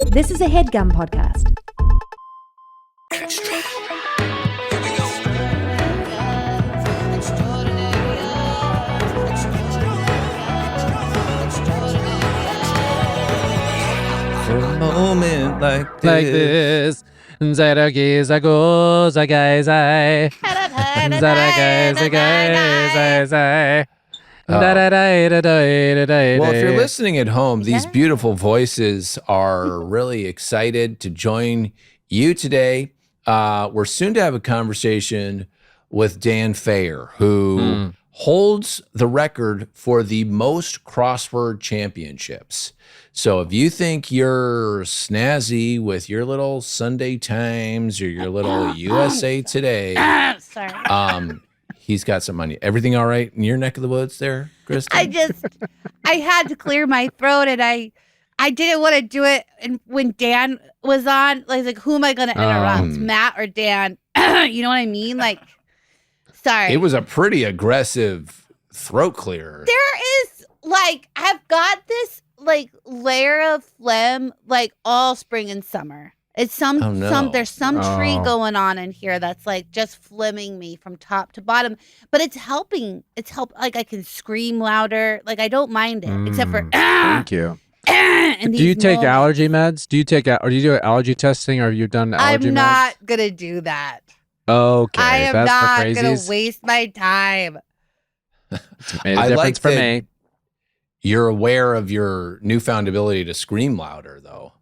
This is a Headgum podcast. Extra. For a moment like this. Zaragiza guys, I. Well, if you're listening at home, these beautiful voices are really excited to join you today. We're soon to have a conversation with Dan Feyer, who holds the record for the most crossword championships. So if you think you're snazzy with your little Sunday Times or your little USA Today, he's got some money. Everything all right in your neck of the woods there, Kristen? I had to clear my throat, and I didn't want to do it. And when Dan was on, like who am I going to interrupt, Matt or Dan? You know what I mean? Like, sorry. It was a pretty aggressive throat clearer. There is, like, I've got this, like, layer of phlegm, like, all spring and summer. It's there's some tree going on in here that's like just phlegming me from top to bottom, but it's helping. Like I can scream louder. Like I don't mind it, except for thank you. Do you take allergy meds? Do you do allergy testing, or have you done allergy meds? I'm not gonna do that. Okay, I am that's not gonna waste my time. Made a difference for me. You're aware of your newfound ability to scream louder, though.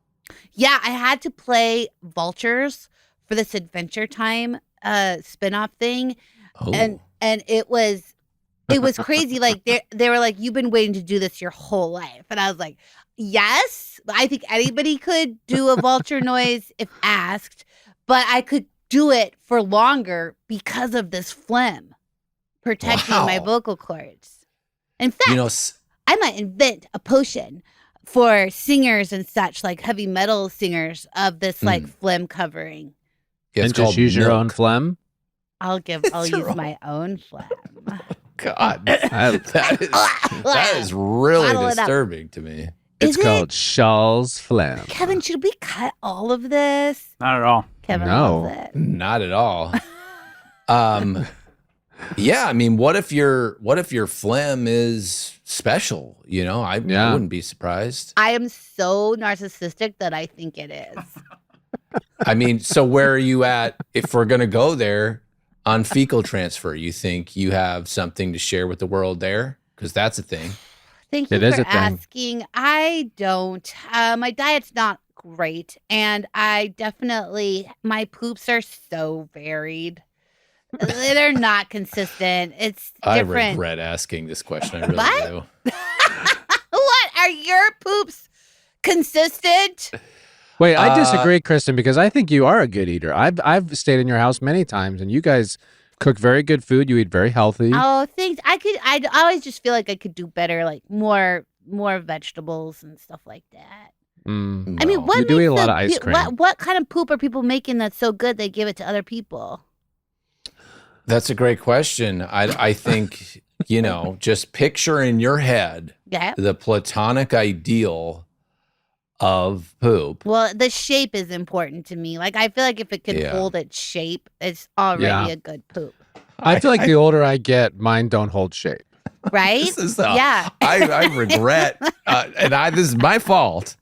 Yeah, I had to play Vultures for this Adventure Time spinoff thing, and it was crazy. Like they were like, "You've been waiting to do this your whole life," and I was like, "Yes, I think anybody could do a vulture noise if asked, but I could do it for longer because of this phlegm protecting my vocal cords. In fact, I might invent a potion for singers and such, like heavy metal singers, of this like phlegm covering. Yeah, and just use your own phlegm? I'll use my own phlegm. God, that is really disturbing to me. It's called Shawl's phlegm. Kevin, should we cut all of this? Not at all. Kevin loves it. Not at all. Yeah, I mean, what if your phlegm is special? You know, I wouldn't be surprised. I am so narcissistic that I think it is. I mean, so where are you at if we're going to go there on fecal transfer? You think you have something to share with the world there? Because that's a thing. Thank you for asking. I don't. My diet's not great, and my poops are so varied. They're not consistent. It's different. I regret asking this question. I really do. What? Are your poops consistent? Wait, I disagree, Kristen, because I think you are a good eater. I've stayed in your house many times, and you guys cook very good food. You eat very healthy. Oh, thanks. I always just feel like I could do better, like more vegetables and stuff like that. I mean, you do eat a lot of ice cream. What kind of poop are people making that's so good they give it to other people? That's a great question. I think, just picture in your head the platonic ideal of poop. Well, the shape is important to me. Like, I feel like if it can hold its shape, it's already a good poop. I feel like the older I get, mine don't hold shape. Right? I regret, and this is my fault.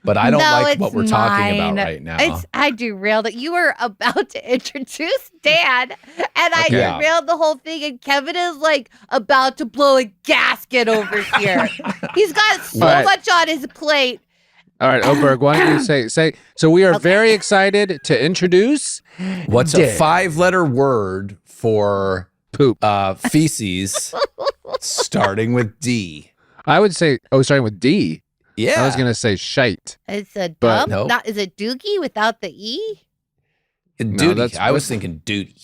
But I don't like what we're talking about right now. I derailed it. You were about to introduce Dan, and I derailed the whole thing. And Kevin is like about to blow a gasket over here. He's got so much on his plate. All right, Oberg, why don't you say? So we are very excited to introduce. What's a 5-letter word for poop? Feces, starting with D. I would say, starting with D. Yeah. I was going to say shite. It's a dump. No. Is it doogie without the E? Duty. No, I was thinking duty.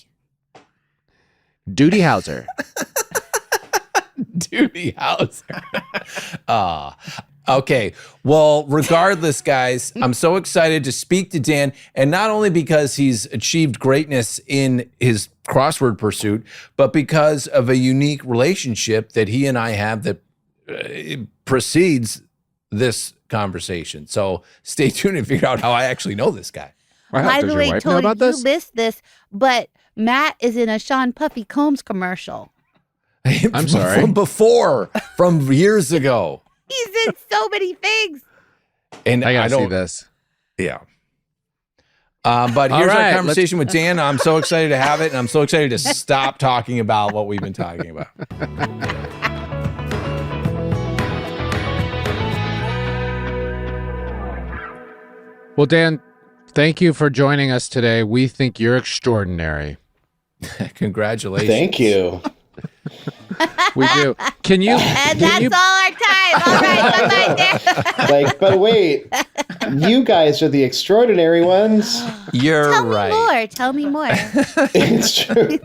Duty Hauser. Duty Hauser. Okay. Well, regardless, guys, I'm so excited to speak to Dan. And not only because he's achieved greatness in his crossword pursuit, but because of a unique relationship that he and I have that precedes this conversation. So stay tuned and figure out how I actually know this guy. By Does the your way, wife know Tony, about this? you missed this, but Matt is in a Sean Puffy Combs commercial. I'm sorry. From years ago. He's in so many things. And I gotta see don't, this. yeah. But All here's right, our conversation with Dan. I'm so excited to have it, and I'm so excited to stop talking about what we've been talking about. Well, Dan, thank you for joining us today. We think you're extraordinary. Congratulations. Thank you. We do. Can you? And can that's you- all our time. All right, bye-bye, Dan. Like, but wait, you guys are the extraordinary ones. You're Tell right. me more. Tell me more. It's true.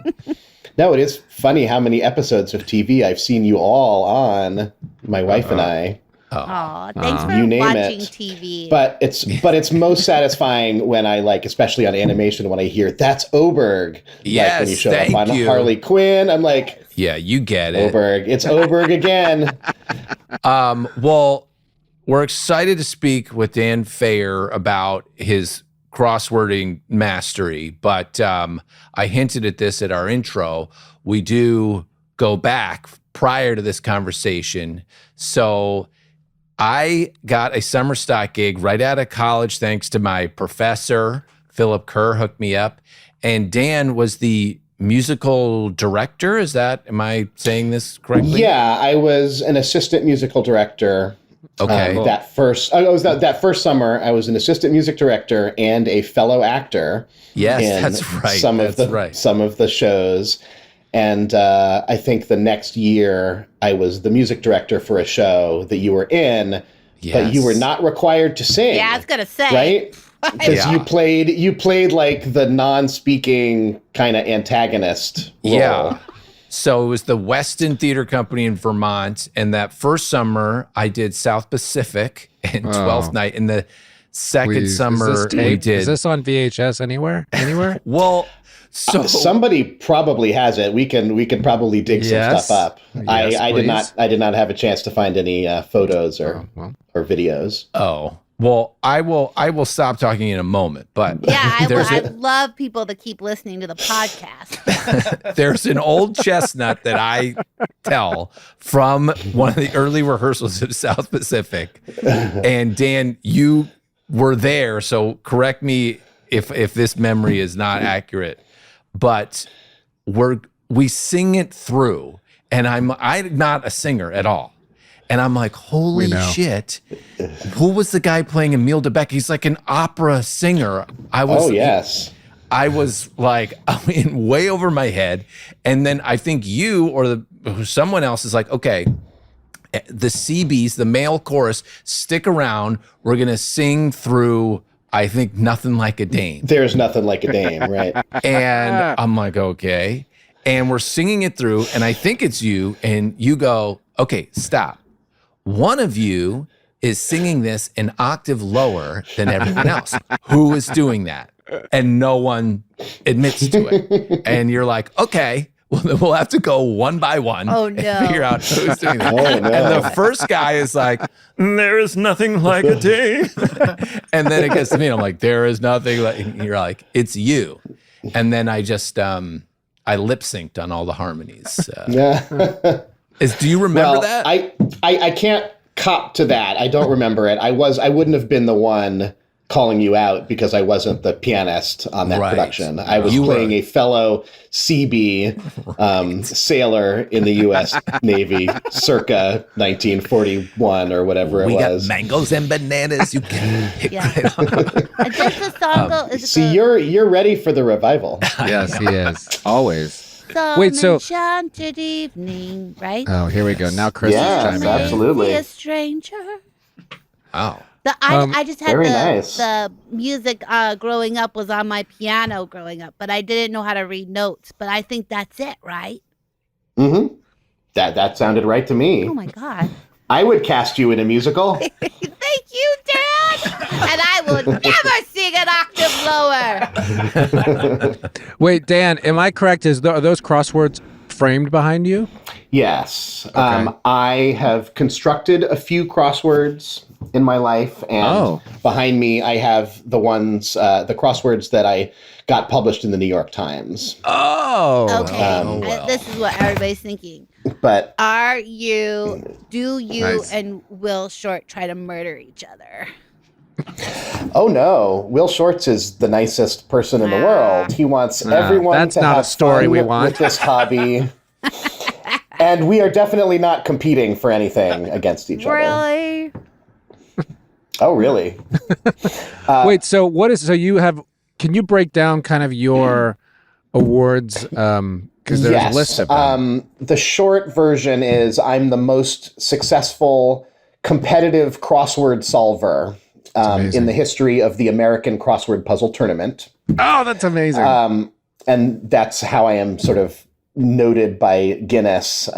No, it is funny how many episodes of TV I've seen you all on, my wife and I. Aw, thanks for You name watching it. TV. But it's most satisfying when I especially on animation, when I hear that's Oberg. Yes, like when you show up thank on you. Harley Quinn, I'm like, Yeah, you get it. Oberg. It's Oberg again. Well, we're excited to speak with Dan Feyer about his crosswording mastery, but I hinted at this at our intro. We do go back prior to this conversation. So I got a summer stock gig right out of college, thanks to my professor. Philip Kerr hooked me up. And Dan was the musical director. Am I saying this correctly? Yeah, I was an assistant musical director. Okay. That first summer, I was an assistant music director and a fellow actor. Yes, in that's right. Some of the shows. And I think the next year I was the music director for a show that you were in, but you were not required to sing. yeah, I was gonna say. Right? Because Yeah. you played like the non-speaking kind of antagonist role. Yeah. So it was the Weston Theater Company in Vermont. And that first summer, I did South Pacific and 12th Night. And the second Please, summer, is this we tape? did. Is this on VHS anywhere? Well, so Somebody probably has it. We can probably dig some Yes. stuff up. Yes, I did not have a chance to find any photos or videos. well, I will stop talking in a moment. But Yeah, there's I'd love people to keep listening to the podcast. there's an old chestnut that I tell from one of the early rehearsals of South Pacific. And Dan, you were there, so correct me if this memory is not accurate. But we sing it through, and I'm not a singer at all. And I'm like, holy shit, who was the guy playing Emile DeBeck? He's like an opera singer. I was like, I mean, way over my head. And then I think you or someone else is like, okay, the CBs, the male chorus, stick around. We're going to sing through, I think, Nothing Like a Dame. There's Nothing Like a Dame, right? And I'm like, okay. And we're singing it through, and I think it's you, and you go, okay, stop. One of you is singing this an octave lower than everyone else. Who is doing that? And no one admits to it. And you're like, okay, well, then we'll have to go one by one and figure out who's doing that. Oh, no. And the first guy is like, there is nothing like a dame. And then it gets to me, and I'm like, there is nothing like, and you're like, it's you. And then I just, I lip synced on all the harmonies. Yeah. Do you remember that? I can't cop to that. I don't remember it. I wouldn't have been the one calling you out because I wasn't the pianist on that production. I was playing a fellow CB sailor in the U.S. Navy circa 1941 or whatever it was. We got mangoes and bananas. You can hit right on. Does the song go? See, you're ready for the revival. Yes, he is. Always. Wait, so enchanted evening, right? Oh, here we go. Now Chris is Yes, chiming in. absolutely. Be a stranger. Oh. I just had Very nice. the music growing up was on my piano growing up, but I didn't know how to read notes. But I think that's it, right? Mm-hmm. That sounded right to me. Oh my God. I would cast you in a musical. Thank you, Dad. And I will never sing an octave lower. Wait, Dan, am I correct? Are those crosswords framed behind you? Yes. Okay. I have constructed a few crosswords in my life. And behind me, I have the ones, the crosswords that I got published in the New York Times. Okay. This is what everybody's thinking. But do you and Will Short try to murder each other? Oh no, Will Shorts is the nicest person in the world. He wants everyone to have fun with this hobby. And we are definitely not competing for anything against each other. Really? Oh, really? Wait, so can you break down kind of your awards? Because there's a list of them. The short version is I'm the most successful competitive crossword solver in the history of the American Crossword Puzzle Tournament. Oh, that's amazing. And that's how I am sort of noted by Guinness,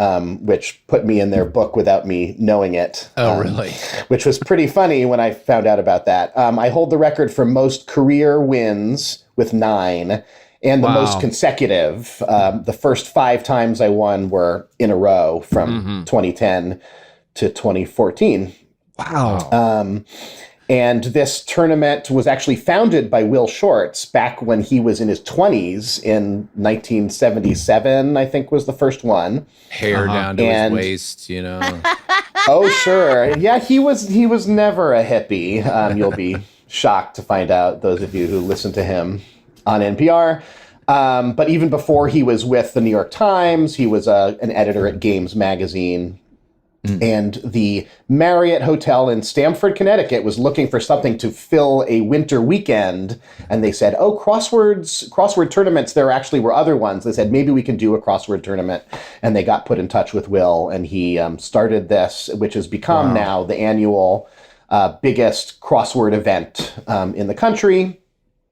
which put me in their book without me knowing it. Oh, really? Which was pretty funny when I found out about that. I hold the record for most career wins with 9 and the most consecutive. The first 5 times I won were in a row from 2010 to 2014. Wow. And this tournament was actually founded by Will Shorts back when he was in his 20s in 1977, I think was the first one. Hair down to his waist, you know. Oh, sure. Yeah, he was never a hippie. You'll be shocked to find out, those of you who listen to him on NPR. But even before he was with the New York Times, he was an editor at Games Magazine. And the Marriott Hotel in Stamford, Connecticut was looking for something to fill a winter weekend. And they said, crossword tournaments, there actually were other ones. They said, maybe we can do a crossword tournament. And they got put in touch with Will, and he started this, which has become now the annual biggest crossword event in the country.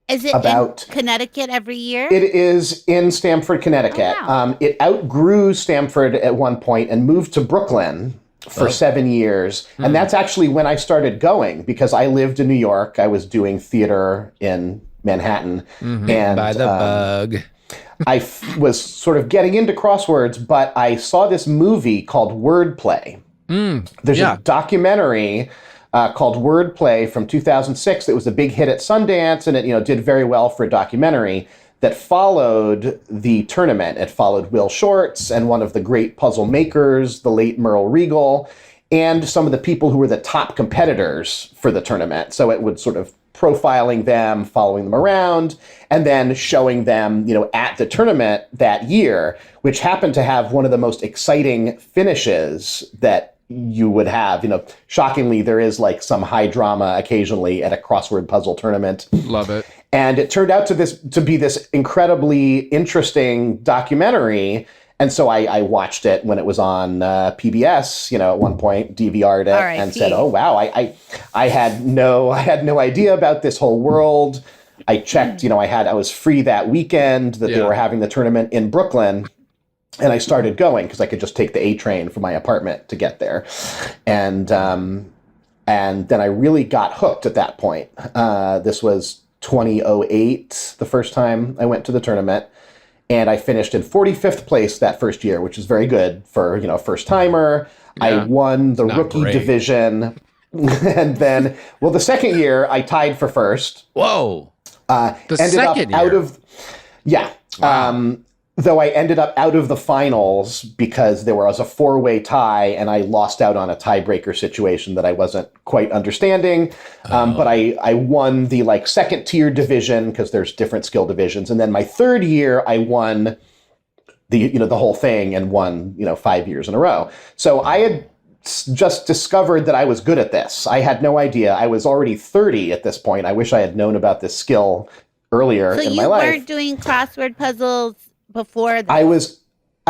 Is it in Connecticut every year? It is in Stamford, Connecticut. Oh, wow. It outgrew Stamford at one point and moved to Brooklyn for 7 years. And that's actually when I started going, because I lived in New York. I was doing theater in Manhattan. And by the bug. I was sort of getting into crosswords, but I saw this movie called Wordplay. There's a documentary called Wordplay from 2006. It was a big hit at Sundance, and it did very well for a documentary that followed the tournament. It followed Will Shorts and one of the great puzzle makers, the late Merle Regal, and some of the people who were the top competitors for the tournament. So it would sort of profiling them, following them around, and then showing them, at the tournament that year, which happened to have one of the most exciting finishes that you would have. Shockingly, there is like some high drama occasionally at a crossword puzzle tournament. Love it. And it turned out to be this incredibly interesting documentary. And so I watched it when it was on PBS, at one point, DVR'd it and said, oh, wow, I had no idea about this whole world. I checked, I was free that weekend that they were having the tournament in Brooklyn. And I started going because I could just take the A train from my apartment to get there. And then I really got hooked at that point. This was 2008, the first time I went to the tournament. And I finished in 45th place that first year, which is very good for, first timer. Yeah, I won the rookie division. And then, the second year I tied for first. Whoa. Though I ended up out of the finals because there was a 4-way tie and I lost out on a tiebreaker situation that I wasn't quite understanding. But I won the second tier division because there's different skill divisions. And then my third year, I won the whole thing and won, 5 years in a row. So I had just discovered that I was good at this. I had no idea. I was already 30 at this point. I wish I had known about this skill earlier in my life. So you weren't doing crossword puzzles before that? I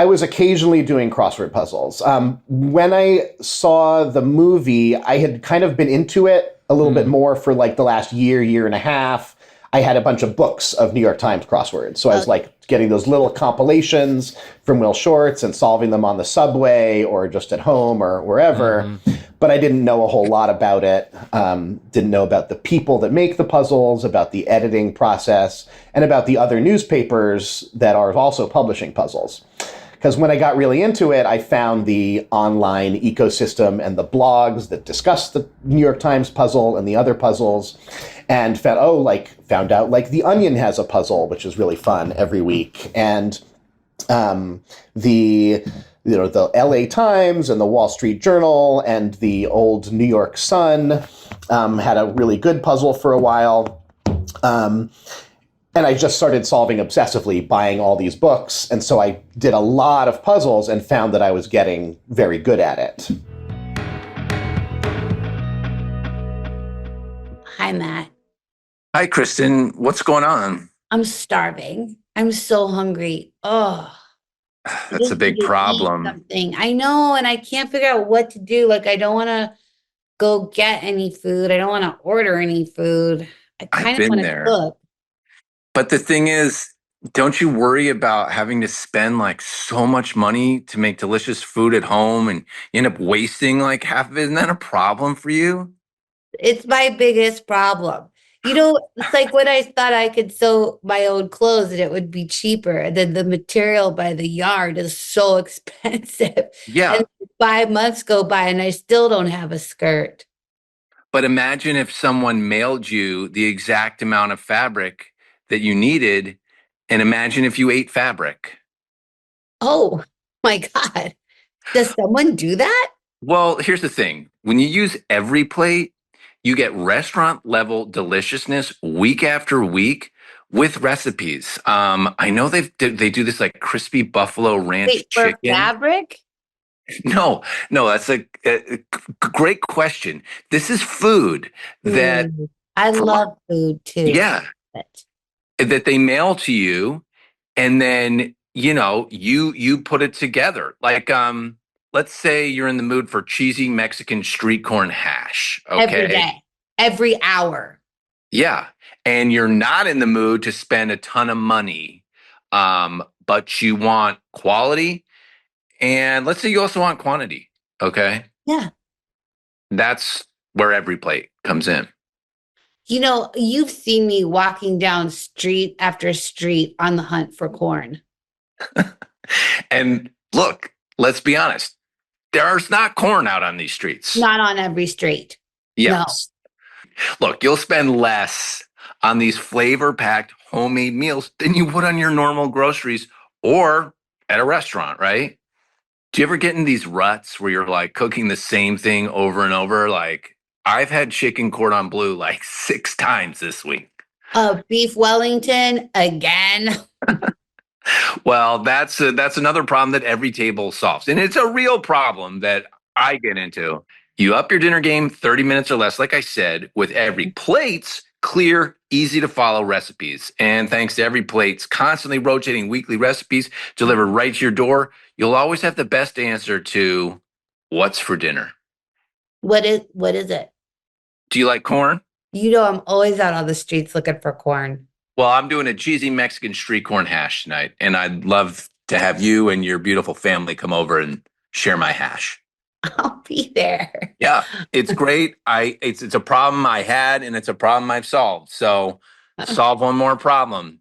was occasionally doing crossword puzzles. When I saw the movie, I had kind of been into it a little bit more for the last year and a half. I had a bunch of books of New York Times crosswords. So I was getting those little compilations from Will Shorts and solving them on the subway or just at home or wherever. But I didn't know a whole lot about it. Didn't know about the people that make the puzzles, about the editing process, and about the other newspapers that are also publishing puzzles. Because when I got really into it, I found the online ecosystem and the blogs that discuss the New York Times puzzle and the other puzzles, and found out like The Onion has a puzzle, which is really fun every week. And the LA Times and the Wall Street Journal and the old New York Sun had a really good puzzle for a while. And I just started solving obsessively, buying all these books. And so I did a lot of puzzles and found that I was getting very good at it. Hi, Matt. Hi, Kristen. What's going on? I'm starving. I'm so hungry. Oh, that's a big problem. Something. I know, and I can't figure out what to do. Like, I don't want to go get any food. I don't want to order any food. I kind of want to cook. But the thing is, don't you worry about having to spend like so much money to make delicious food at home and you end up wasting like half of it? Isn't that a problem for you? It's my biggest problem. It's like when I thought I could sew my own clothes and it would be cheaper. And then the material by the yard is so expensive. Yeah. And 5 months go by and I still don't have a skirt. But imagine if someone mailed you the exact amount of fabric that you needed, and imagine if you ate fabric. Oh my God. Does someone do that? Well, here's the thing. When you use EveryPlate, you get restaurant level deliciousness week after week with recipes. I know they do this like crispy buffalo ranch chicken. For fabric? No, that's a great question. This is food that I love food too. Yeah. That they mail to you, and then you put it together. Like let's say you're in the mood for cheesy Mexican street corn hash. Okay, every day, every hour. Yeah, and you're not in the mood to spend a ton of money, but you want quality, and let's say you also want quantity. Okay, yeah, that's where EveryPlate comes in. You've seen me walking down street after street on the hunt for corn. And look, let's be honest. There's not corn out on these streets. Not on every street. Yes. No. Look, you'll spend less on these flavor-packed homemade meals than you would on your normal groceries or at a restaurant, right? Do you ever get in these ruts where you're like cooking the same thing over and over? Like, I've had chicken cordon bleu like 6 times this week. Beef Wellington again. Well, that's another problem that every table solves. And it's a real problem that I get into. You up your dinner game 30 minutes or less, like I said, with EveryPlate's clear, easy to follow recipes. And thanks to EveryPlate's constantly rotating weekly recipes delivered right to your door, you'll always have the best answer to what's for dinner. What is it? Do you like corn? I'm always out on the streets looking for corn. Well, I'm doing a cheesy Mexican street corn hash tonight, and I'd love to have you and your beautiful family come over and share my hash. I'll be there. Yeah, it's great. It's a problem I had, and it's a problem I've solved. So solve one more problem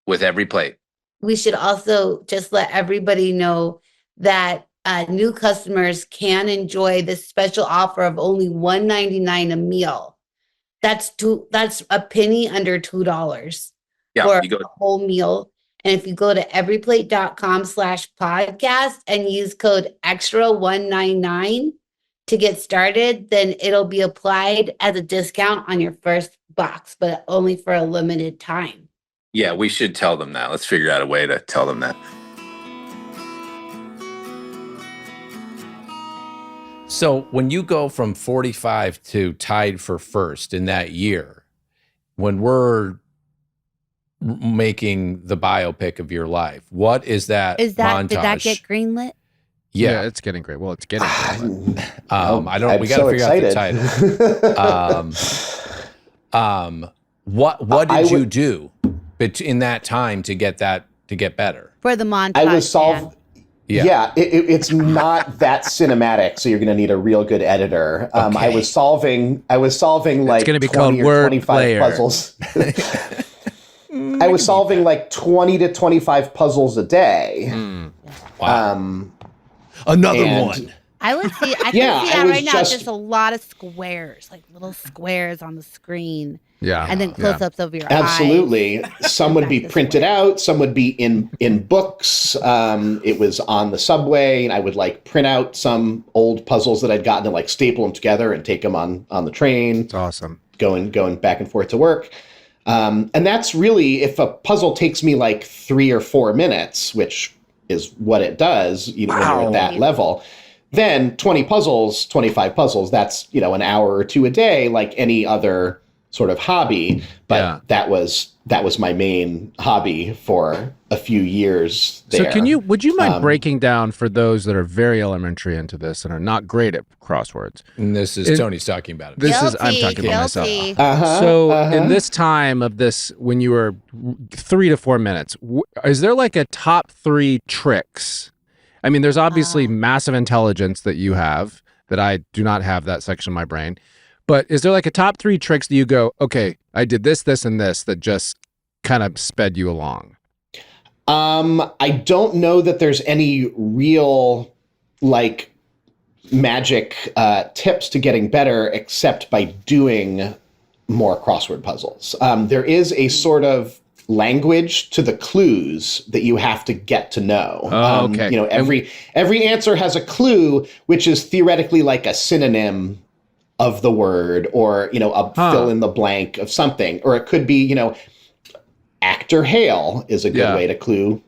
with EveryPlate. We should also just let everybody know that new customers can enjoy this special offer of only $1.99 a meal. That's a penny under $2 for a whole meal. And if you go to everyplate.com/podcast and use code extra199 to get started, then it'll be applied as a discount on your first box, but only for a limited time. Yeah, we should tell them that. Let's figure out a way to tell them that. So when you go from 45 to tied for first in that year, when we're making the biopic of your life, what is that montage? Did that get greenlit? Yeah, it's getting great. Well, it's getting greenlit. We got to figure out the title. What did you do in that time to get better? For the montage. I was solving. Yeah, it's not that cinematic, so you're going to need a real good editor. Okay. I was solving like 20 or 25 puzzles. I was solving like 20 to 25 puzzles a day. Wow. Another one. I can see that right now. Just a lot of squares, like little squares on the screen. Yeah. And then close-ups of your eyes. Absolutely. Some would be printed out. Some would be in books. It was on the subway, and I would like print out some old puzzles that I'd gotten and like staple them together and take them on the train. That's awesome. Going back and forth to work. And that's really, if a puzzle takes me like 3 or 4 minutes, which is what it does, when you're at that level, then 20 puzzles, 25 puzzles, that's, an hour or two a day, like any other sort of hobby. But that was my main hobby for a few years there. So would you mind breaking down for those that are very elementary into this and are not great at crosswords? And this is Tony's talking about it. I'm talking about myself. In this time of this, when you were 3 to 4 minutes, is there like a top 3 tricks? I mean, there's obviously massive intelligence that you have that I do not have that section of my brain. But is there like a top 3 tricks that you go, okay, I did this, this, and this that just kind of sped you along? I don't know that there's any real like magic tips to getting better except by doing more crossword puzzles. There is a sort of language to the clues that you have to get to know. Okay. Every answer has a clue, which is theoretically like a synonym of the word, or a fill in the blank of something, or it could be actor Hale is a good way to clue,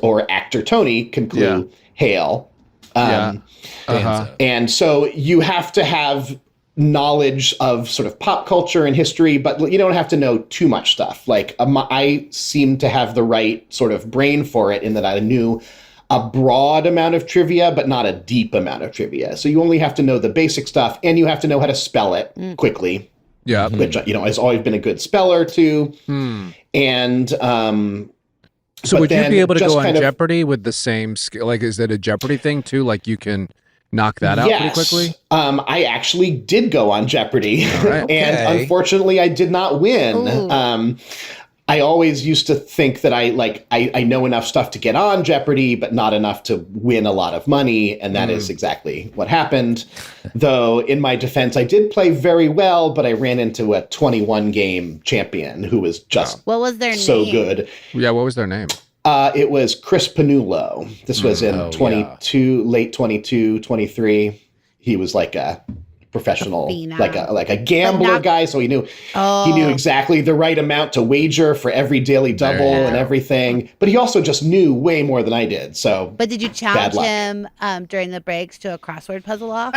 or actor Tony can clue Hale. And so you have to have knowledge of sort of pop culture and history, but you don't have to know too much stuff. Like I seem to have the right sort of brain for it, in that I knew a broad amount of trivia, but not a deep amount of trivia. So you only have to know the basic stuff, and you have to know how to spell it quickly. Yeah. Which, has always been a good speller too. And, so would you be able to go on Jeopardy with the same skill? Like, is it a Jeopardy thing too? Like you can knock that out pretty quickly? I actually did go on Jeopardy. Right. And unfortunately I did not win. I always used to think that I know enough stuff to get on Jeopardy, but not enough to win a lot of money. And that is exactly what happened. Though in my defense, I did play very well, but I ran into a 21 game champion who was just what was their so name? Good. Yeah, what was their name? It was Chris Panullo. This was in late 22, 23. He was like a professional, like a gambler guy. So he knew exactly the right amount to wager for every daily double and everything. But he also just knew way more than I did. So, but did you challenge him during the breaks to a crossword puzzle off?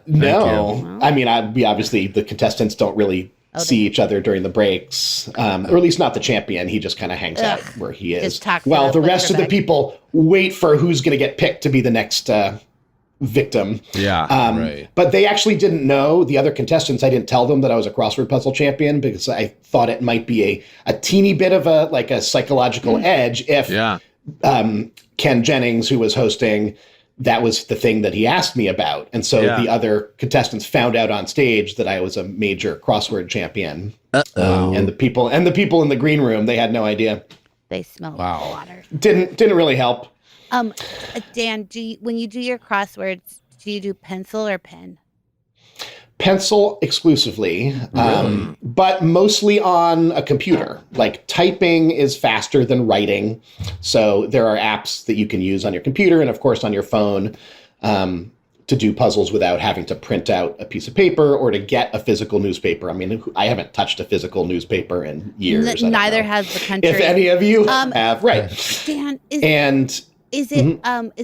No. I mean, obviously the contestants don't really see each other during the breaks, or at least not the champion. He just kind of hangs out where he is. While the rest of the people wait for who's going to get picked to be the next victim. But they actually didn't know, the other contestants. I didn't tell them that I was a crossword puzzle champion because I thought it might be a teeny bit of a psychological edge if Ken Jennings, who was hosting, that was the thing that he asked me about. And so the other contestants found out on stage that I was a major crossword champion. And the people in the green room, they had no idea. They smelled water. Didn't really help. Dan, when you do your crosswords, do you do pencil or pen? Pencil exclusively, but mostly on a computer. Like typing is faster than writing. So there are apps that you can use on your computer and of course on your phone to do puzzles without having to print out a piece of paper or to get a physical newspaper. I mean, I haven't touched a physical newspaper in years. Neither has the country. If any of you have, right. Dan, is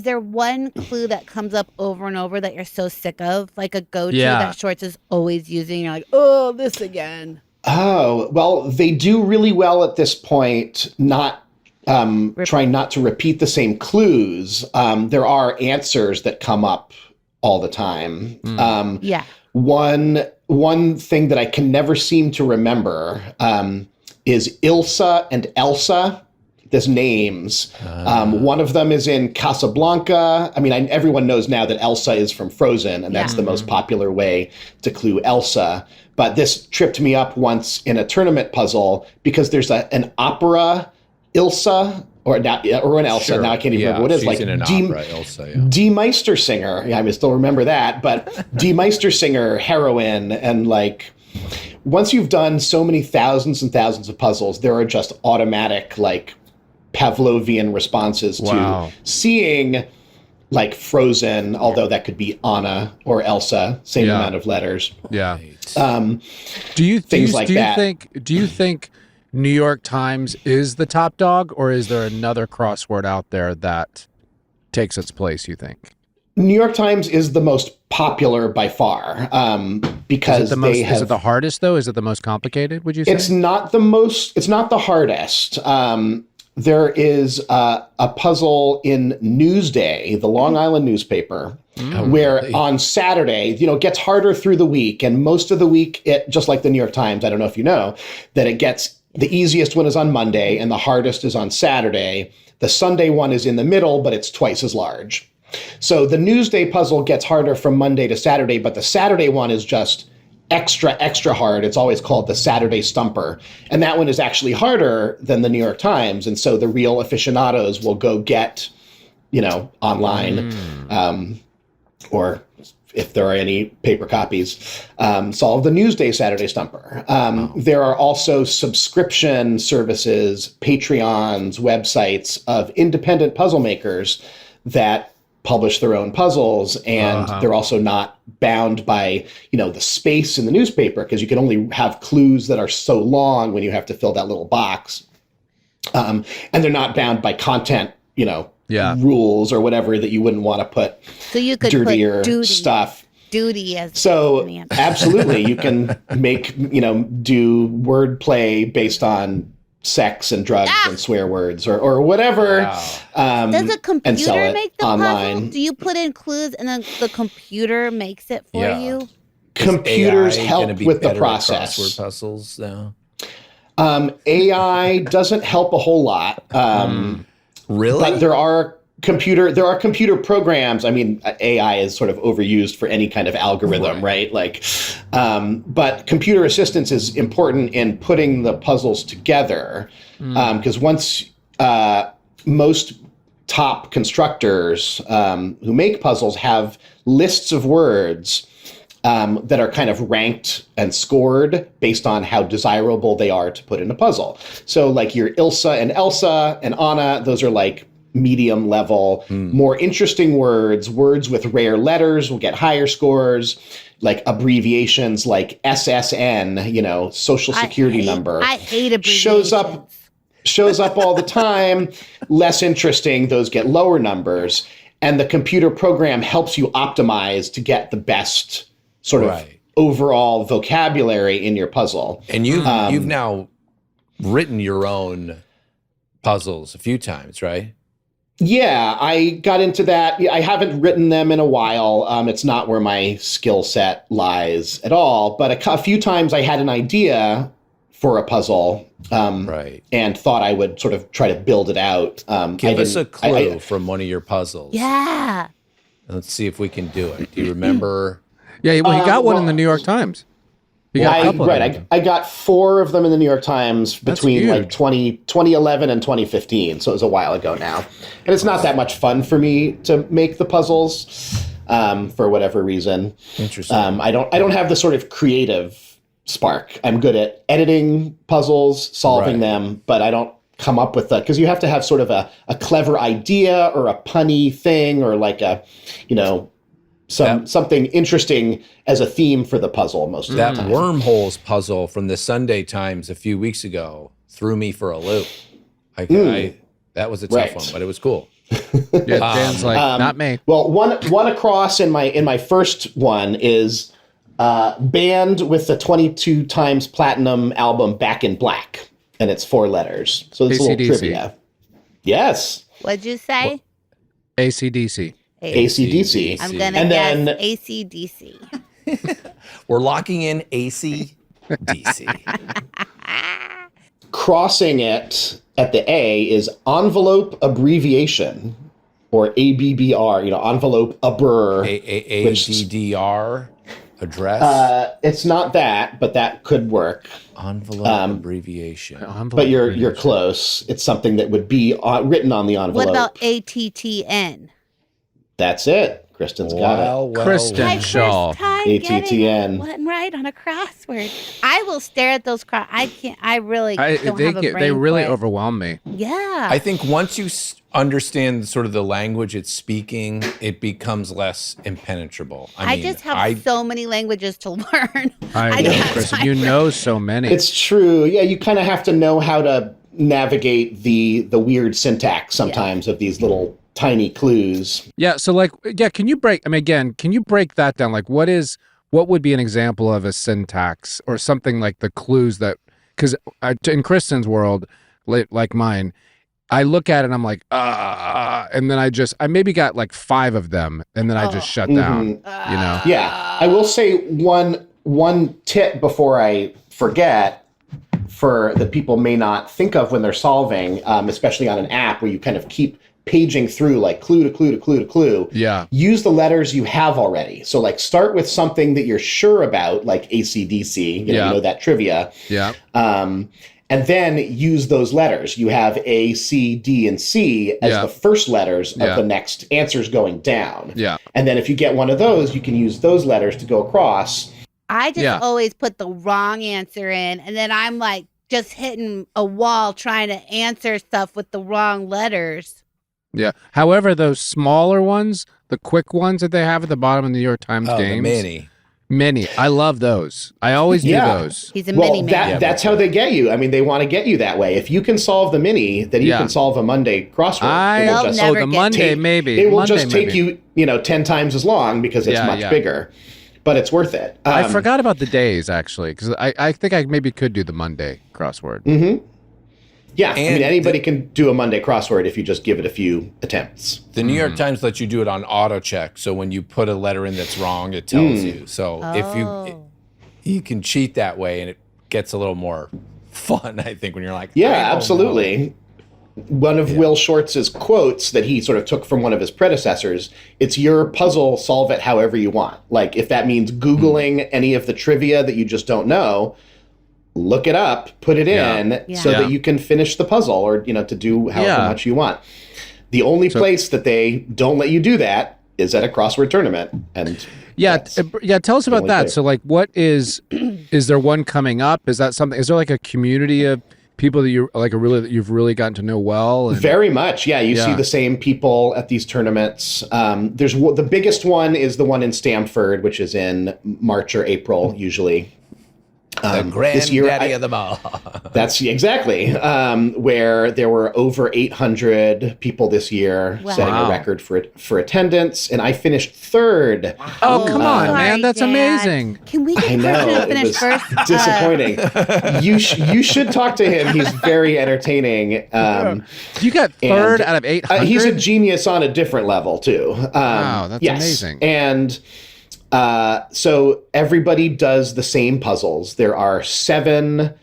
there one clue that comes up over and over that you're so sick of? Like a go-to that Schwartz is always using? You're like, oh, this again. Oh, well, they do really well at this point, trying not to repeat the same clues. There are answers that come up all the time. One thing that I can never seem to remember is Ilsa and Elsa. There's names. One of them is in Casablanca. I mean, everyone knows now that Elsa is from Frozen, and that's the most popular way to clue Elsa. But this tripped me up once in a tournament puzzle because there's an opera Ilsa or an Elsa. Sure. Now I can't even remember what it is. She's Like in an opera, Elsa. Yeah. Die Meistersinger. Yeah, I still remember that. But Die Meistersinger heroine, and like once you've done so many thousands and thousands of puzzles, there are just automatic like Pavlovian responses to seeing like Frozen, although that could be Anna or Elsa, same amount of letters. Yeah. Do you think New York Times is the top dog, or is there another crossword out there that takes its place, you think? New York Times is the most popular by far, because is it the hardest though? Is it the most complicated, would you say? It's not the hardest. There is a puzzle in Newsday, the Long Island newspaper, where on Saturday, it gets harder through the week. And most of the week, just like the New York Times, I don't know if you know, that it gets the easiest one is on Monday and the hardest is on Saturday. The Sunday one is in the middle, but it's twice as large. So the Newsday puzzle gets harder from Monday to Saturday, but the Saturday one is just extra hard. It's always called the Saturday Stumper. And that one is actually harder than the New York Times. And so the real aficionados will go get, online, or if there are any paper copies, solve the Newsday Saturday Stumper. There are also subscription services, Patreons, websites of independent puzzle makers that publish their own puzzles, and they're also not bound by, the space in the newspaper, because you can only have clues that are so long when you have to fill that little box. And they're not bound by content, rules or whatever that you wouldn't want to put so you could dirtier put duty, stuff. Duty as so absolutely, you can make, do wordplay based on sex and drugs and swear words or whatever. Does a computer make the online puzzle? Do you put in clues and then the computer makes it for you? Computers help with the process. Crossword puzzles now. AI doesn't help a whole lot. Really? But there are computer programs. I mean, AI is sort of overused for any kind of algorithm, right? Like, but computer assistance is important in putting the puzzles together, because once most top constructors who make puzzles have lists of words that are kind of ranked and scored based on how desirable they are to put in a puzzle. So like your Ilsa and Elsa and Anna, those are like medium level. More interesting words with rare letters will get higher scores, like abbreviations like SSN, social security number. I hate abbreviations. Shows up all the time. Less interesting, those get lower numbers. And the computer program helps you optimize to get the best sort of overall vocabulary in your puzzle. And you've now written your own puzzles a few times, right? Yeah, I got into that. I haven't written them in a while. It's not where my skill set lies at all. But a few times I had an idea for a puzzle, and thought I would sort of try to build it out. Give us a clue from one of your puzzles. Yeah. Let's see if we can do it. Do you remember? Yeah, well, he got one in the New York Times. I got 4 of them in the New York Times between like 2011 and 2015. So it was a while ago now. And it's not that much fun for me to make the puzzles for whatever reason. Interesting. I don't have the sort of creative spark. I'm good at editing puzzles, solving them, but I don't come up with because you have to have sort of a clever idea or a punny thing or like a, something interesting as a theme for the puzzle most of the time. That wormholes puzzle from the Sunday Times a few weeks ago threw me for a loop. That was a tough one, but it was cool. Yeah, Dan's like, not me. Well, one across in my first one is band with the 22 times platinum album Back in Black, and it's 4 letters. So it's a little trivia. Yes. What'd you say? AC/DC. AC/DC. I'm going to guess AC/DC. We're locking in AC/DC. Crossing it at the A is envelope abbreviation, or ABBR, envelope abr. ADDR. Address? It's not that, but that could work. Envelope abbreviation. But you're close. It's something that would be written on the envelope. What about ATTN? That's it. Kristen's got it. Kristen Shaw. ATTN. One right on a crossword. I will stare at those I can't. I really don't have a brain They really for it. overwhelm me. Yeah. I think once you understand sort of the language it's speaking, it becomes less impenetrable. I mean, just have so many languages to learn. I know, Kristen. You know so many. It's true. Yeah, you kind of have to know how to navigate the weird syntax sometimes of these little tiny clues. Yeah. So can you break that down? Like what would be an example of a syntax or something like the clues that, because in Kristen's world, like mine, I look at it and I'm like, and then I maybe got like 5 of them and then I just shut down, you know? Yeah. I will say one tip before I forget for that people may not think of when they're solving, especially on an app where you kind of keep paging through like clue to clue to clue to clue. Yeah. Use the letters you have already. So like start with something that you're sure about, like ACDC, you know that trivia. Yeah. And then use those letters. You have A, C, D, and C as the first letters of the next answers going down. Yeah. And then if you get one of those, you can use those letters to go across. I just always put the wrong answer in, and then I'm like just hitting a wall trying to answer stuff with the wrong letters. Yeah. However, those smaller ones, the quick ones that they have at the bottom of the New York Times games. The mini. I love those. I always do those. He's a mini man. That's how they get you. I mean, they want to get you that way. If you can solve the mini, then you can solve a Monday crossword. The Monday maybe. It will just take you 10 times as long because it's much bigger. But it's worth it. I forgot about the days, actually, because I think I maybe could do the Monday crossword. Mm-hmm. Yeah, and I mean, anybody can do a Monday crossword if you just give it a few attempts. The New York Times lets you do it on auto check, so when you put a letter in that's wrong, it tells you. So if you can cheat that way, and it gets a little more fun, I think, when you're like, absolutely. One of Will Shortz's quotes that he sort of took from one of his predecessors, it's your puzzle, solve it however you want. Like if that means Googling any of the trivia that you just don't know, look it up, put it in so that you can finish the puzzle or, to do however much you want. The only place that they don't let you do that is at a crossword tournament. And tell us about that. So like, what is there one coming up? Is that something, is there like a community of people that you've really gotten to know well? Very much. Yeah. You see the same people at these tournaments. There's the biggest one is the one in Stamford, which is in March or April, usually. The granddaddy of them all. That's exactly where there were over 800 people this year, setting a record for attendance, and I finished 3rd. Oh, come on, man, that's amazing! Can we get Kristen to finish first? Disappointing. You should talk to him. He's very entertaining. You got 3rd out of 800. He's a genius on a different level too. Wow, that's amazing. And so everybody does the same puzzles. There are 7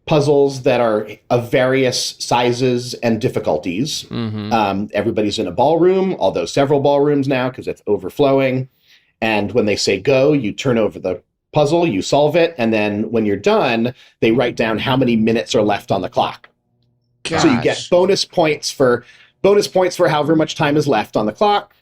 puzzles that are of various sizes and difficulties. Everybody's in a ballroom, although several ballrooms now because it's overflowing. And when they say go, you turn over the puzzle, you solve it, and then when you're done, they write down how many minutes are left on the clock. Gosh. So you get bonus points for however much time is left on the clock.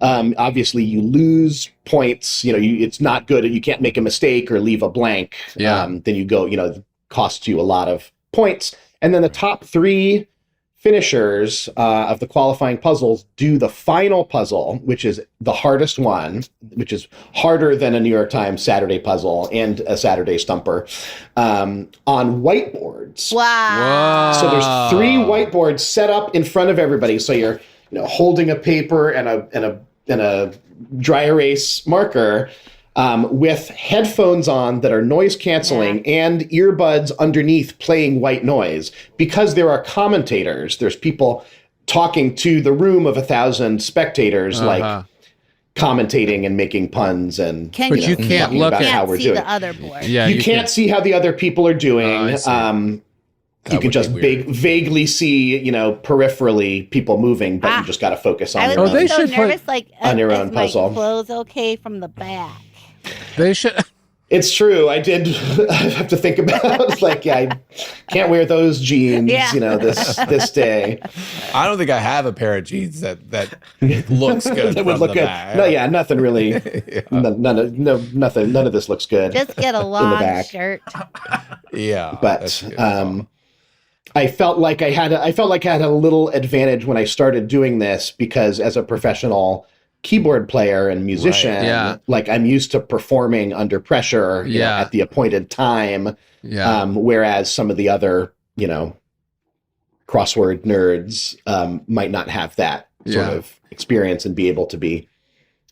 Obviously you lose points, it's not good. You can't make a mistake or leave a blank. Then you go, it costs you a lot of points. And then the top 3 finishers of the qualifying puzzles do the final puzzle, which is the hardest one, which is harder than a New York Times Saturday puzzle and a Saturday stumper, on whiteboards. Wow. So there's 3 whiteboards set up in front of everybody. So you're holding a paper and a dry erase marker with headphones on that are noise canceling and earbuds underneath playing white noise. Because there are commentators, there's people talking to the room of 1,000 spectators, like commentating and making puns and you can't look at how we're doing. The other board. Yeah, you can't see how the other people are doing. You can just vaguely see, peripherally people moving, but you just got to focus on your own. I was so nervous, on your own puzzle. My clothes okay from the back. They should. It's true. I did have to think about like, I can't wear those jeans, this day. I don't think I have a pair of jeans that looks good. That would look good. Back. No, yeah, nothing really. Nothing. None of this looks good. Just get a long shirt. Yeah, but I felt like I had a little advantage when I started doing this because as a professional keyboard player and musician, like I'm used to performing under pressure at the appointed time. Whereas some of the other, crossword nerds might not have that sort of experience and be able to be.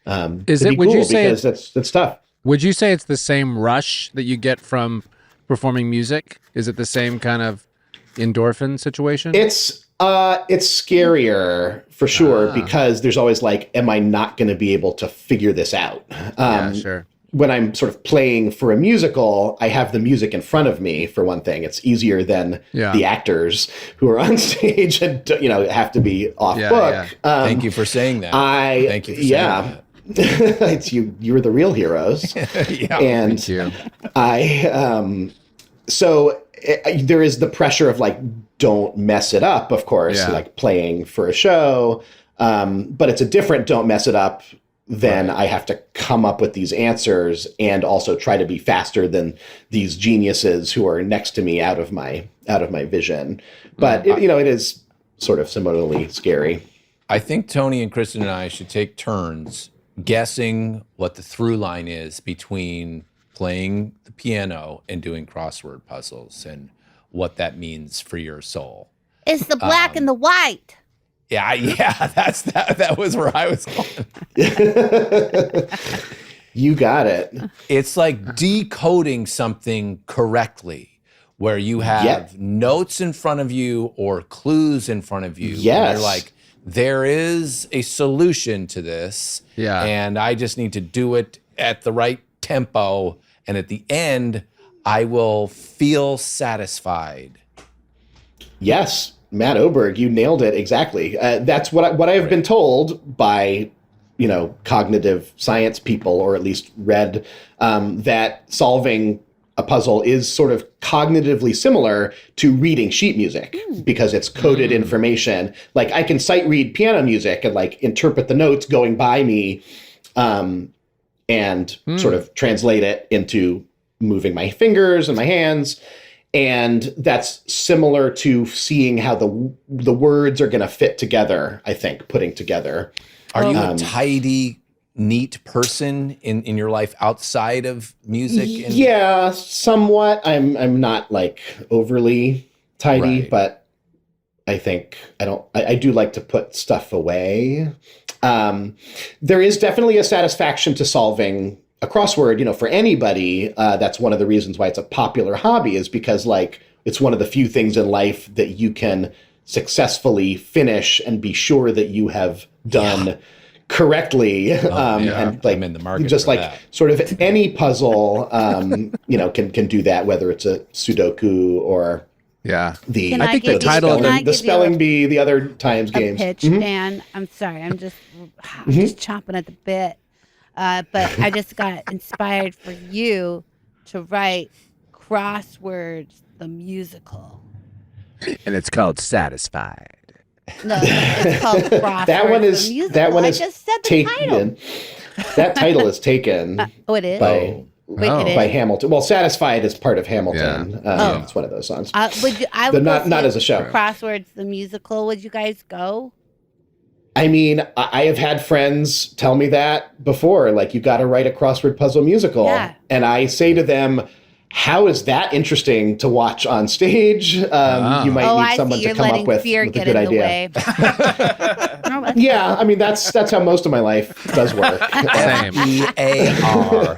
Would you say that's tough? Would you say it's the same rush that you get from performing music? Is it the same kind of endorphin situation? It's scarier for sure because there's always like, am I not going to be able to figure this out? Sure. When I'm sort of playing for a musical, I have the music in front of me for one thing. It's easier than the actors who are on stage and have to be off book. Yeah. Thank you for saying that. Thank you for saying that. It's you were the real heroes. And thank you. There is the pressure of like, don't mess it up, of course, like playing for a show. But it's a different don't mess it up than I have to come up with these answers and also try to be faster than these geniuses who are next to me out of my vision. But it is sort of similarly scary. I think Tony and Kristen and I should take turns guessing what the through line is between playing the piano and doing crossword puzzles and what that means for your soul. It's the black and the white. Yeah, that was where I was going. You got it. It's like decoding something correctly where you have notes in front of you or clues in front of you. Yes. And you're like, there is a solution to this. Yeah. And I just need to do it at the right tempo. And at the end, I will feel satisfied. Yes, Matt Oberg, you nailed it exactly. That's what I have been told by, cognitive science people, or at least read, that solving a puzzle is sort of cognitively similar to reading sheet music because it's coded information. Like I can sight read piano music and like interpret the notes going by me, and sort of translate it into moving my fingers and my hands. And that's similar to seeing how the words are going to fit together, I think, putting together. Are you a tidy, neat person in your life outside of music? Yeah, somewhat. I'm not like overly tidy, but I think I do like to put stuff away. There is definitely a satisfaction to solving a crossword, for anybody. That's one of the reasons why it's a popular hobby, is because like it's one of the few things in life that you can successfully finish and be sure that you have done correctly. And like I'm in the market just for like that. sort of any puzzle, can do that, whether it's a Sudoku or I I think the title of the spelling bee, the other times games. Pitch, Dan. I'm sorry. I'm just chomping at the bit. But I just got inspired for you to write Crosswords the musical. And it's called Satisfied. No, it's called Crosswords the musical. That one is I just said the title. That title is taken. It is? By Hamilton. Well, Satisfied is part of Hamilton. It's one of those songs. I would not as a show. Crosswords the musical. Would you guys go? I mean, I have had friends tell me that before, like, you got to write a crossword puzzle musical. Yeah. And I say to them, how is that interesting to watch on stage? You might need someone to come up with a good idea. Yeah, I mean, that's how most of my life does work. Same. Fear.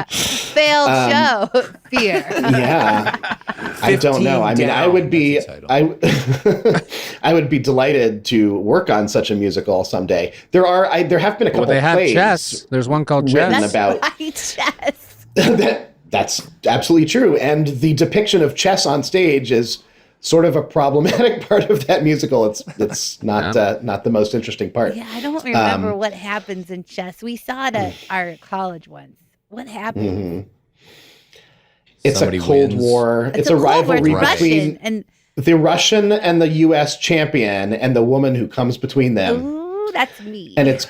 Failed show. Fear. Yeah. I don't know. I mean, I would be I would be delighted to work on such a musical someday. There have been a couple they have plays chess. There's one called written Chess. about Chess. That's absolutely true. And the depiction of chess on stage is sort of a problematic part of that musical. It's not not the most interesting part. Yeah, I don't remember what happens in chess. We saw it at our college once. What happened? It's Somebody a Cold wins. War. It's a rivalry between the Russian and the U.S. champion and the woman who comes between them. Ooh, that's me. And it's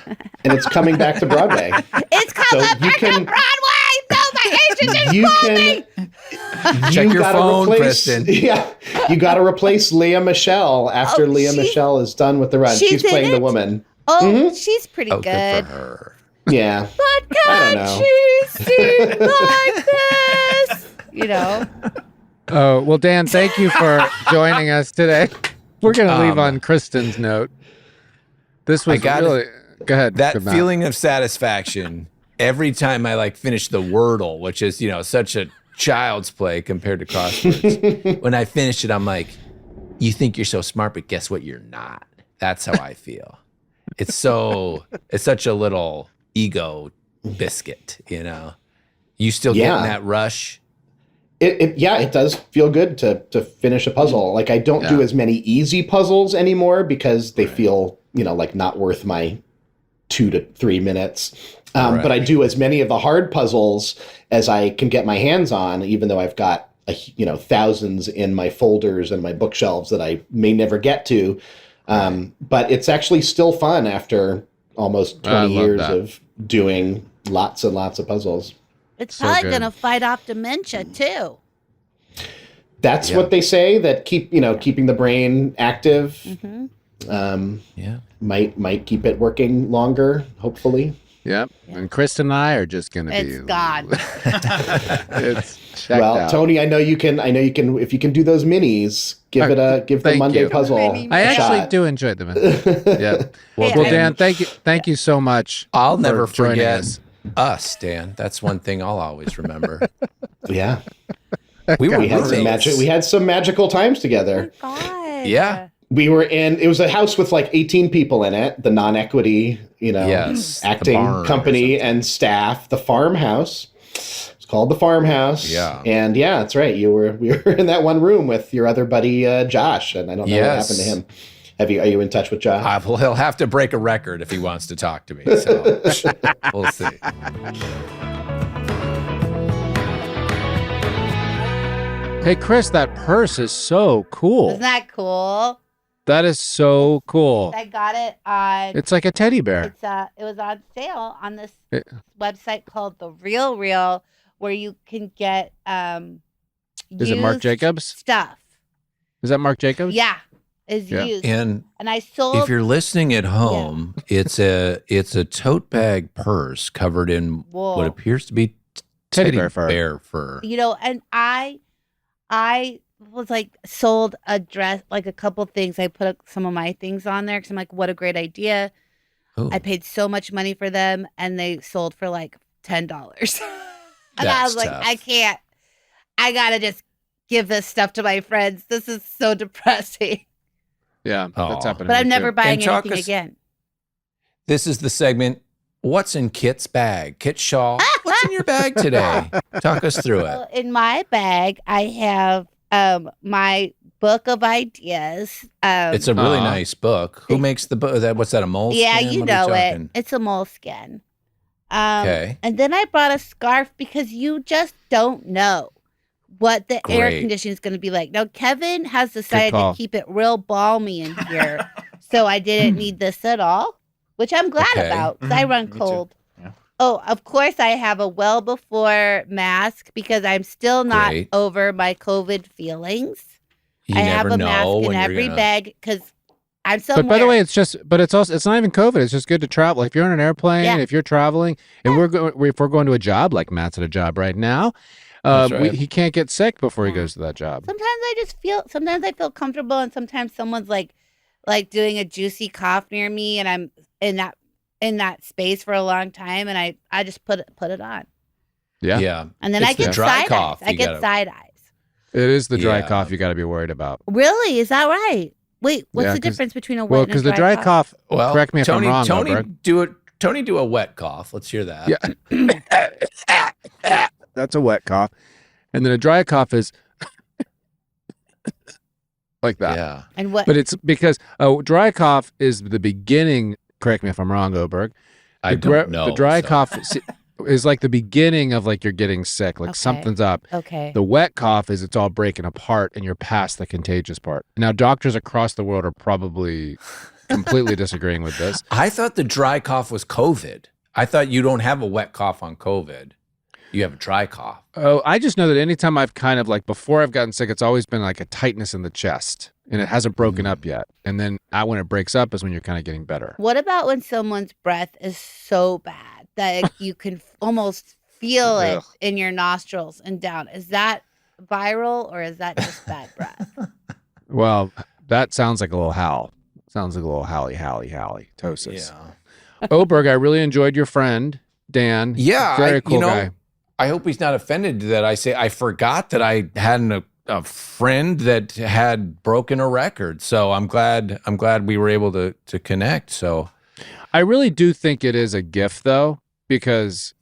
coming back to Broadway. It's coming back to Broadway. No, my agent just called me. Check your phone, Kristen. Yeah, you got to replace Leah Michelle after Leah Michelle is done with the run. She's playing the woman. Oh, she's pretty good. Good for her. Yeah. But can she sing like this? You know. Oh, well, Dan, thank you for joining us today. We're going to leave on Kristen's note. This was really... Go ahead. That feeling of satisfaction every time I finish the Wordle, which is, such a child's play compared to crosswords. When I finish it, I'm like, you think you're so smart, but guess what? You're not. That's how I feel. It's such a little ego biscuit, You still getting that rush? It does feel good to finish a puzzle. I don't do as many easy puzzles anymore because they feel, not worth my 2 to 3 minutes. But I do as many of the hard puzzles as I can get my hands on, even though I've got, thousands in my folders and my bookshelves that I may never get to. But it's actually still fun after almost 20 years of doing lots and lots of puzzles. It's probably going to fight off dementia too. That's what they say, that keeping the brain active might keep it working longer, hopefully. Yep. And Kristen and I are just going to be. It's gone. It's checked out. Tony, I know you can. If you can do those minis, give the Monday puzzle. I actually do enjoy them. Yeah. Well, Dan, thank you so much. I'll never forget us, Dan. That's one thing I'll always remember. Yeah. We had some magical times together. Oh God. Yeah. We were it was a house with 18 people in it, the non-equity, acting company and staff, the farmhouse. It's called the farmhouse. Yeah. And that's right. We were in that one room with your other buddy, Josh, and I don't know what happened to him. Are you in touch with Josh? Well, he'll have to break a record if he wants to talk to me. So we'll see. Hey, Chris, that purse is so cool. Isn't that cool? That is so cool. I got it on. It's like a teddy bear. It was on sale on this website called The Real Real, where you can get Is it Marc Jacobs stuff? Is that Marc Jacobs? Yeah, is used. And I sold. If you're listening at home, it's a tote bag purse covered in what appears to be teddy bear fur. And I was sold a dress, a couple things. I put some of my things on there because I'm like, what a great idea. Ooh. I paid so much money for them and they sold for $10. And I was like, tough. I can't. I got to just give this stuff to my friends. This is so depressing. Yeah, that's happening. But I'm never buying anything again. This is the segment, What's in Kit's bag? Kit Shaw, what's in your bag today? Talk us through it. In my bag, I have my book of ideas. It's a really nice book. Who makes the book? What's that, a moleskin? Yeah, you know it. It's a moleskin. Okay. And then I brought a scarf because you just don't know what the air conditioning is going to be like. Now, Kevin has decided to keep it real balmy in here, so I didn't need this at all, which I'm glad about because I run cold. Oh, of course, I have a well before mask because I'm still not over my COVID feelings. I have a mask in every bag because I'm somewhere. But by the way, it's not even COVID. It's just good to travel. If you're on an airplane, if you're traveling, and if we're going to a job, like Matt's at a job right now, he can't get sick before he goes to that job. Sometimes I feel comfortable, and sometimes someone's like doing a juicy cough near me, and I'm in that space for a long time, and I just put it on. Yeah. And then I get side eyes. I get side eyes. It is the dry cough you got to be worried about. Really? Is that right? Wait, what's the difference between a wet and a dry cough? Because the dry cough, correct me if I'm wrong, Tony, do a wet cough. Let's hear that. Yeah. That's a wet cough. And then a dry cough is like that. Yeah. And what? But it's because dry cough is the beginning. Correct me if I'm wrong, Oberg. I don't know. The dry cough is like the beginning of like you're getting sick, like Okay. something's up. Okay. The wet cough is it's all breaking apart and you're past the contagious part. Now, doctors across the world are probably completely disagreeing with this. I thought the dry cough was COVID. I thought you don't have a wet cough on COVID. You have a dry cough. Oh, I just know that anytime I've kind of like, before I've gotten sick, it's always been like a tightness in the chest and it hasn't broken up yet. And then when it breaks up is when you're kind of getting better. What about when someone's breath is so bad that you can almost feel it Ugh. in your nostrils and down? Is that viral or is that just bad breath? Well, that sounds like a little howl. Sounds like a little halitosis. Yeah. Oberg, I really enjoyed your friend, Dan. Yeah. Very cool guy. I hope he's not offended that I say I forgot that I had a friend that had broken a record. So I'm glad we were able to connect. So I really do think it is a gift though, because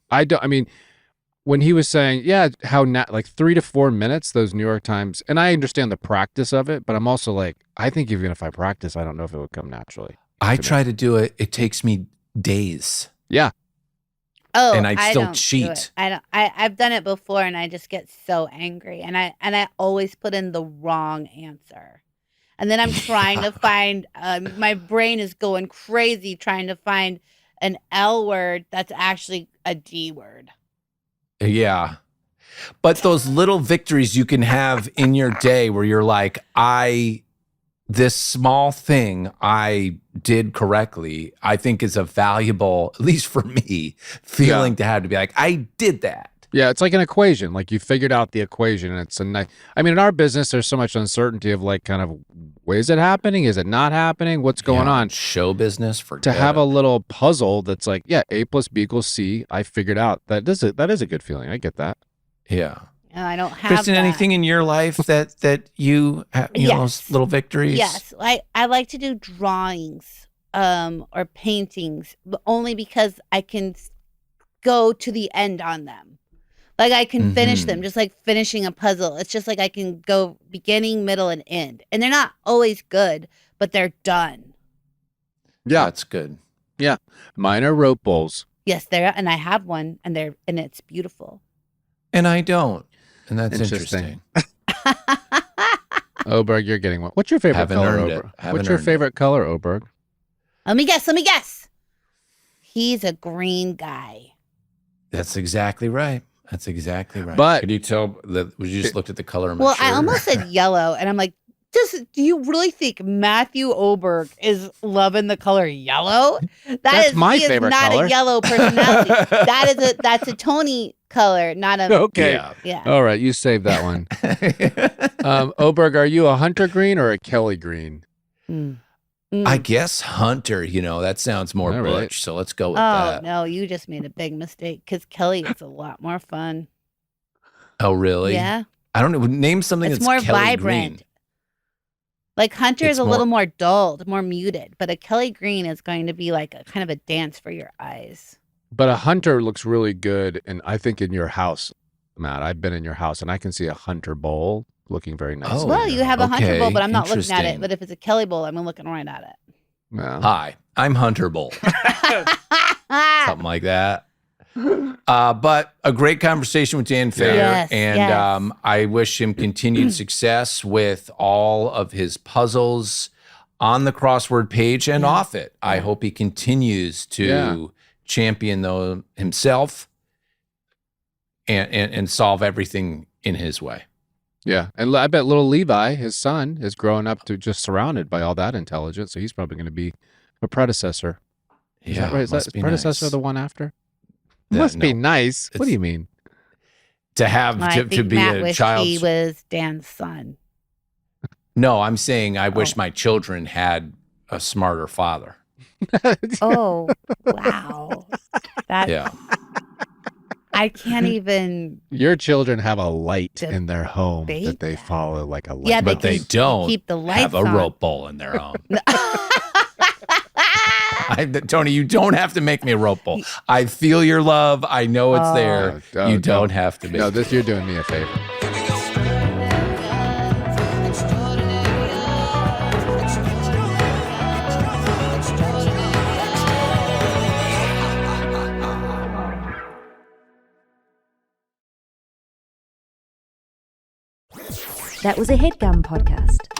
when he was saying, like 3 to 4 minutes, those New York Times, and I understand the practice of it, but I'm also like, I think even if I practice, I don't know if it would come naturally. I try to do it. It takes me days. Yeah. Oh, and I still don't do cheat. it. I've done it before, and I just get so angry, and I always put in the wrong answer, and then I'm trying to find. My brain is going crazy trying to find an L word that's actually a D word. Yeah. But those little victories you can have in your day where you're like, this small thing I did correctly, I think is a valuable, at least for me, feeling to have to be like, I did that. Yeah, it's like an equation. Like you figured out the equation, and it's a nice. I mean, in our business, there's so much uncertainty of like, kind of, is it happening? Is it not happening? What's going on? Show business to have a little puzzle that's like, A plus B equals C. I figured out that is a good feeling. I get that. Yeah. No, I don't have Kristen, that. anything in your life that you have, Yes. those little victories? Yes, I like to do drawings or paintings, but only because I can go to the end on them. Like I can finish them, just like finishing a puzzle. It's just like I can go beginning, middle, and end. And they're not always good, but they're done. Yeah, That's good. yeah. Mine are rope bowls. Yes, and I have one, and it's beautiful. And I don't. And that's interesting. Oberg, you're getting one. What's your favorite Haven't color, earned it. Oberg? Haven't What's your earned favorite color, Oberg? Let me guess. He's a green guy. That's exactly right. But could you tell that you just looked at the color of my Well, shirt? I almost said yellow, and I'm like, do you really think Matthew Oberg is loving the color yellow? That's my he favorite is not color. a yellow personality. that's a Tony color, not a okay. Yeah. All right, you save that one. Oberg, are you a hunter green or a Kelly green? I guess hunter, that sounds more All butch. right. So let's go with Oh that. no, you just made a big mistake because Kelly is a lot more fun. Oh, really? Yeah, I don't know. Name something it's that's more Kelly vibrant. green. Like Hunter It's is a more- little more dulled, more muted, but a Kelly green is going to be like a kind of a dance for your eyes. But a hunter looks really good, and I think in your house, Matt, I've been in your house, and I can see a hunter bowl looking very nice. Oh, Well, you have a Hunter okay, bowl, but I'm not looking at interesting. it. But if it's a Kelly bowl, I'm looking right at it. Yeah. Hi, I'm Hunter Bull. Something like that. But a great conversation with Dan Feyer, Yes, and yes. I wish him continued success with all of his puzzles on the crossword page and off it. I hope he continues to champion himself and solve everything in his way. Yeah, and I bet little Levi, his son, is growing up to just surrounded by all that intelligence, so he's probably going to be a predecessor. Is that right? Is must that be predecessor nice. the one after? That- Must be no. nice. What do you mean? To have I to think be Matt a wished child. he was Dan's son. No, I'm saying I wish Oh. my children had a smarter father. Oh, wow. That Yeah. I can't even. Your children have a light The in their home babe. that they follow like a light. Yeah, But they can don't keep the lights have a on. rope bowl in their own. Tony, you don't have to make me a rope bowl. I feel your love. I know it's there. Oh, You don't have to make No, you're doing me a favor. That was a Headgum podcast.